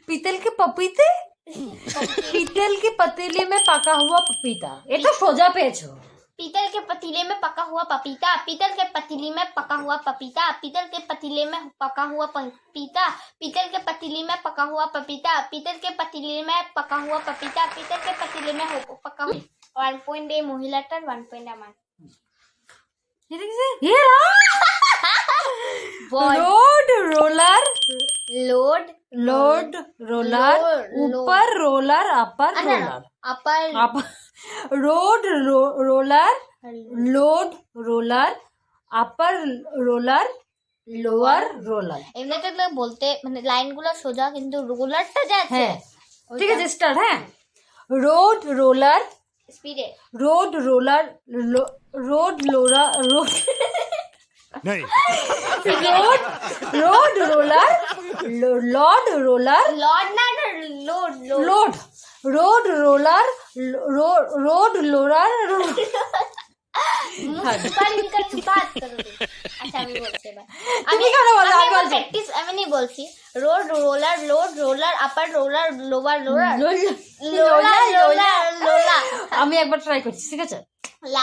पीतल के पपीते पीतल के पतीले में पका हुआ पपीता এটা সোজা পেয়েছো पीतल के पतीले में पका हुआ पपीता, पीतल के पतीले में पका हुआ पपीता, पीतल के पतीले में पका हुआ पपीता, पीतल के पतीले में पका हुआ पपीता, पीतल के पतीले में पका हुआ पपीता, पीतल के पतीले में पका हुआ 1 পয়েন্ট এই মহিলাটার 1 পয়েন্ট আমার ये देखिए ये road roller load load roller upper roller upper roller upper road roller load roller upper roller lower roller এমনিতে তো বলতে মানে লাইনগুলো সোজা কিন্তু রোলারটা যাচ্ছে হ্যাঁ ঠিক আছে স্টার্ট হ্যাঁ रोड रोलर স্পিডে road roller road lower road नहीं road road roller load roller load না load load road roller road roller municipality का बात करो अच्छा আমি বলছি এবার তুমি কেন বলো আমি বলছি প্র্যাকটিস আমি नहीं বলছি road roller load roller upper roller lower roller roller roller আমি একবার ট্রাই করছি ঠিক আছে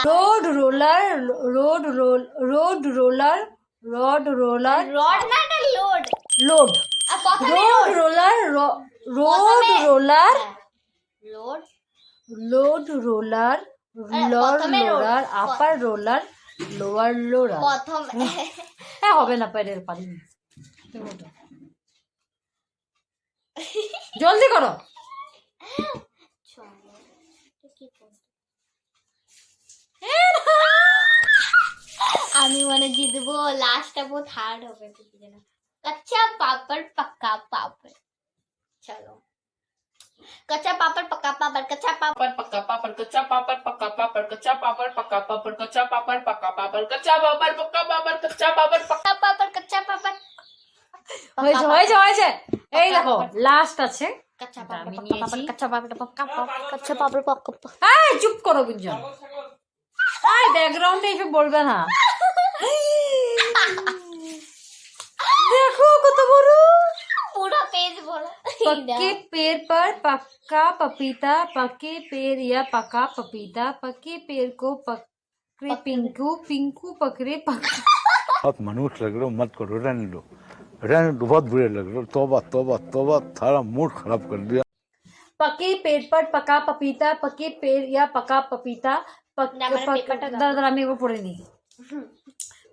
road roller road road roller road roller rod না এটা লোড लोड আর প্রথমে road roller road roller load load roller lower roller upper roller lower roller প্রথম হ্যাঁ হবে না পারে পারিনি জলদি করো আমি মানে জিতবো লাস্টটা বহুত হার্ড হবে কিছু যেন कच्चा पापड़ पक्का पापड़ चलो कच्चा पापड़ पक्का पापड़ कच्चा पापड़ पक्का पापड़ कच्चा पापड़ पक्का पापड़ कच्चा पापड़ पक्का पापड़ कच्चा पापड़ पक्का पापड़ कच्चा पापड़ पक्का पापड़ कच्चा पापड़ पक्का पापड़ कच्चा पापड़ হয়েছে হয়েছে হয়েছে এই দেখো লাস্ট আছে कच्चा আমি पापड़ নিয়েছি। पक्का कच्चा पापड़ पक्का पापड़ कच्चा पापड़ पक्का এই চুপ করো গুঞ্জন এই ব্যাকগ্রাউন্ডে এসব বলবে না দেখো কত বড় पूरा पेज बोला पक्के पेड़ पर पक्का पपीता पक्के पेड़ या पका पपीता पक्के पेड़ को पकड़े पिंकू पिंकू पकड़े पक्का बहुत मनुष्य लग रहे हो, मत करो, रहने दो बहुत बुरे लग रहे हो। तौबा तौबा तौबा, थारा मूड खराब कर दिया। पके पेड़ पर पका पपीता पके पेड़ या पका पपीता না, মানে পেপারটা দাও। দাদা আমি এবার পড়ে নি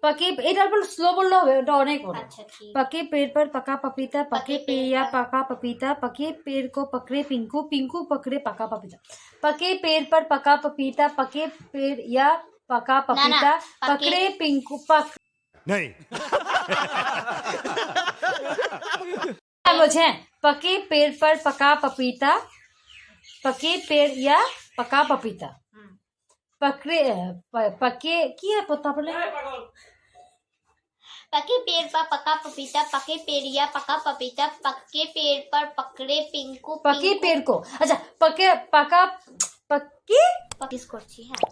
पके এটা স্লো বললে হবে ওটা অনেক বড় अच्छा ठीक पके पेड़ पर पका पपीता पके पेड़ या पका पपीता पके पेड़ को पकड़े पिंकू पिंकू पकड़े पका पपीता पके पेड़ पर पका पपीता पके पेड़ या पका पपीता पके- पकड़े पिंकू पक नहीं बोझे पके पेड़ पर पका पपीता पके पेड़ या पका पपीता पकड़े पके की है पता पड़े पके पेड़ पर पका पपीता पके पेड़ या पका पपीता पके पेड़ पर पकड़े पिंकू पके पेड़ को अच्छा पके पका पके पकिस করছি হ্যাঁ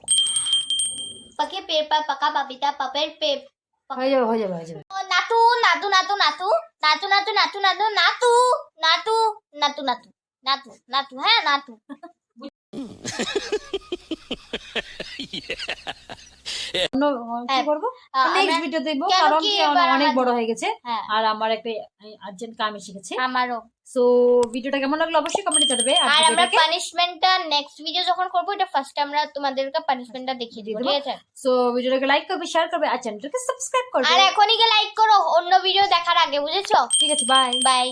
पके पेड़ पर पका पपीता पपेर पेड़ हो जाए हो जाए हो जाए नातू नातू नातू नातू नातू नातू नातू नातू नातू नातू नातू नातू नातू नातू হ্যাঁ নাতু কি করবো নেক্সট ভিডিও দেখবো কেন কারণ কি কি এবার অনেক আমার- বড় হয়ে গেছে হ্যাঁ আর আমার একটা আর্জেন্ট কাম এসে গেছে আমারও সো ভিডিওটা কেমন লাগলো অবশ্যই কমেন্ট করবে আর আর আমরা ভিডিওটাকে পানিশমেন্টটা নেক্সট ভিডিও যখন করব এটা ফার্স্ট আমরা তোমাদেরকে পানিশমেন্টটা দেখিয়ে দিব দিয়ে ঠিক দেবো। আছে সো ভিডিওটাকে লাইক করবে শেয়ার করবে আর চ্যানেলটাকে সাবস্ক্রাইব আর করবে এখনই গিয়ে লাইক করো অন্য ভিডিও দেখার আগে বুঝেছো ঠিক আছে বাই বাই